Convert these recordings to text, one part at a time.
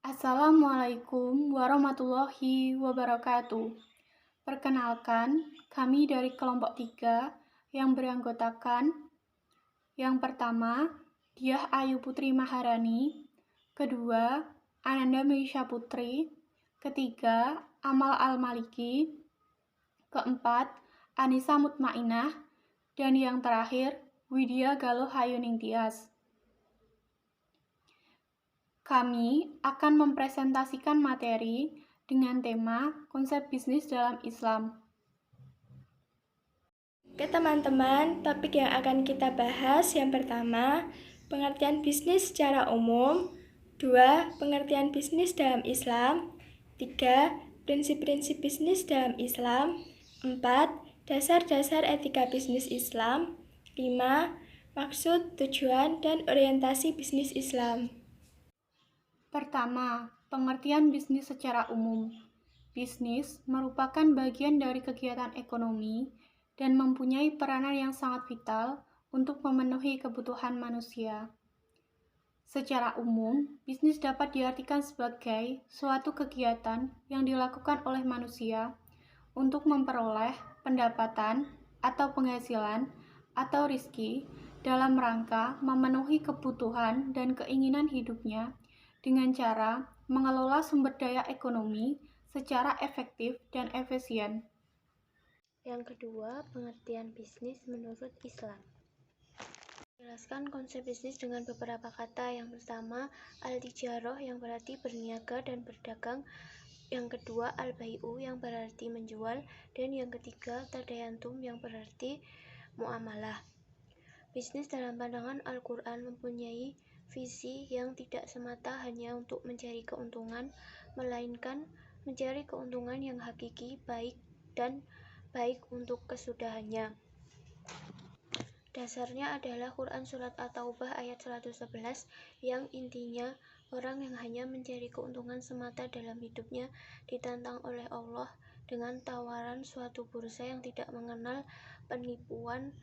Assalamualaikum warahmatullahi wabarakatuh. Perkenalkan, kami dari kelompok 3 yang beranggotakan yang pertama, Diah Ayu Putri Maharani, kedua, Ananda Meisha Putri, ketiga, Amal Al-Maliki, keempat, Anissa Mutmainah, dan yang terakhir, Widya Galuh Hayuning Tias. Kami akan mempresentasikan materi dengan tema konsep bisnis dalam Islam. Oke teman-teman, topik yang akan kita bahas yang pertama, pengertian bisnis secara umum. 2. Pengertian bisnis dalam Islam. 3. Prinsip-prinsip bisnis dalam Islam. 4. Dasar-dasar etika bisnis Islam. 5. Maksud, tujuan, dan orientasi bisnis Islam. Pertama, pengertian bisnis secara umum. Bisnis merupakan bagian dari kegiatan ekonomi dan mempunyai peranan yang sangat vital untuk memenuhi kebutuhan manusia. Secara umum, bisnis dapat diartikan sebagai suatu kegiatan yang dilakukan oleh manusia untuk memperoleh pendapatan atau penghasilan atau rizki dalam rangka memenuhi kebutuhan dan keinginan hidupnya dengan cara mengelola sumber daya ekonomi secara efektif dan efisien. Yang kedua, pengertian bisnis menurut Islam. Jelaskan konsep bisnis dengan beberapa kata. Yang pertama, al-tijarah yang berarti berniaga dan berdagang. Yang kedua, al-bai'u yang berarti menjual. Dan yang ketiga, tadayantum yang berarti muamalah. Bisnis dalam pandangan Al-Quran mempunyai visi yang tidak semata hanya untuk mencari keuntungan, melainkan mencari keuntungan yang hakiki, baik dan baik untuk kesudahannya. Dasarnya adalah Quran Surat At-Taubah ayat 111 yang intinya orang yang hanya mencari keuntungan semata dalam hidupnya ditantang oleh Allah dengan tawaran suatu bursa yang tidak mengenal penipuan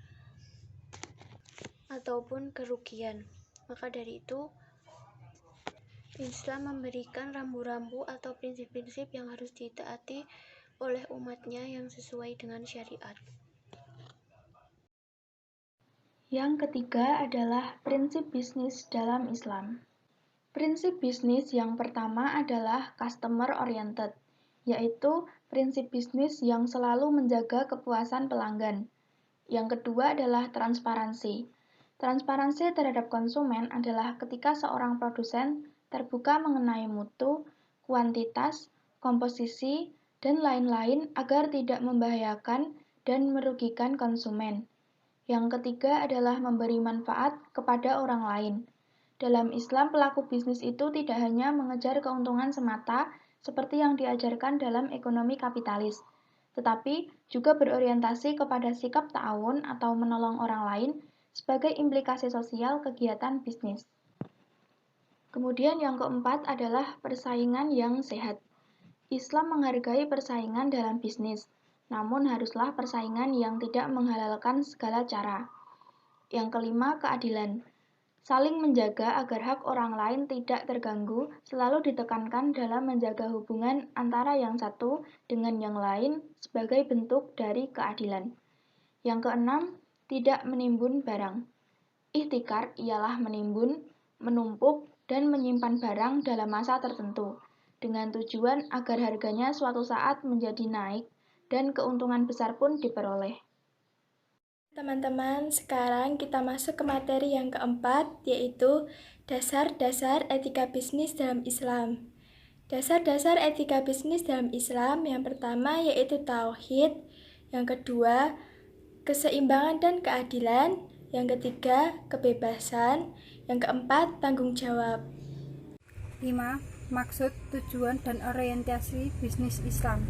ataupun kerugian. Maka dari itu, Islam memberikan rambu-rambu atau prinsip-prinsip yang harus ditaati oleh umatnya yang sesuai dengan syariat. Yang ketiga adalah prinsip bisnis dalam Islam. Prinsip bisnis yang pertama adalah customer oriented, yaitu prinsip bisnis yang selalu menjaga kepuasan pelanggan. Yang kedua adalah transparansi. Transparansi terhadap konsumen adalah ketika seorang produsen terbuka mengenai mutu, kuantitas, komposisi, dan lain-lain agar tidak membahayakan dan merugikan konsumen. Yang ketiga adalah memberi manfaat kepada orang lain. Dalam Islam, pelaku bisnis itu tidak hanya mengejar keuntungan semata seperti yang diajarkan dalam ekonomi kapitalis, tetapi juga berorientasi kepada sikap ta'awun atau menolong orang lain sebagai implikasi sosial kegiatan bisnis. Kemudian yang keempat adalah persaingan yang sehat. Islam menghargai persaingan dalam bisnis, namun haruslah persaingan yang tidak menghalalkan segala cara. Yang kelima, keadilan. Saling menjaga agar hak orang lain tidak terganggu selalu ditekankan dalam menjaga hubungan antara yang satu dengan yang lain sebagai bentuk dari keadilan. Yang keenam, tidak menimbun barang. Ihtikar ialah menimbun, menumpuk, dan menyimpan barang dalam masa tertentu, dengan tujuan agar harganya suatu saat menjadi naik dan keuntungan besar pun diperoleh. Teman-teman, sekarang kita masuk ke materi yang keempat, yaitu dasar-dasar etika bisnis dalam Islam. Dasar-dasar etika bisnis dalam Islam yang pertama yaitu tauhid, yang kedua keseimbangan dan keadilan, yang ketiga kebebasan, yang keempat tanggung jawab. 5. Maksud, tujuan, dan orientasi bisnis Islam.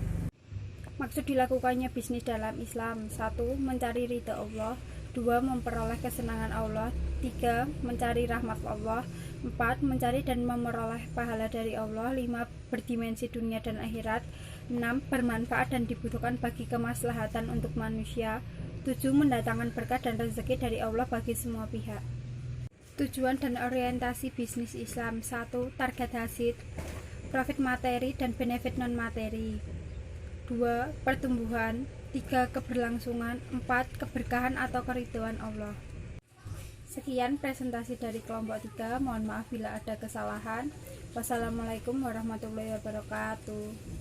Maksud dilakukannya bisnis dalam Islam: 1. Mencari ridha Allah. 2. Memperoleh kesenangan Allah. 3. Mencari rahmat Allah. 4. Mencari dan memperoleh pahala dari Allah. 5. Berdimensi dunia dan akhirat. 6. Bermanfaat dan dibutuhkan bagi kemaslahatan untuk manusia. 7. Mendatangkan berkah dan rezeki dari Allah bagi semua pihak. Tujuan dan orientasi bisnis Islam. 1. Target hasil. profit materi dan benefit non-materi. 2. Pertumbuhan. 3. Keberlangsungan. 4. Keberkahan atau keridhaan Allah. Sekian presentasi dari kelompok 3. Mohon maaf bila ada kesalahan. Wassalamualaikum warahmatullahi wabarakatuh.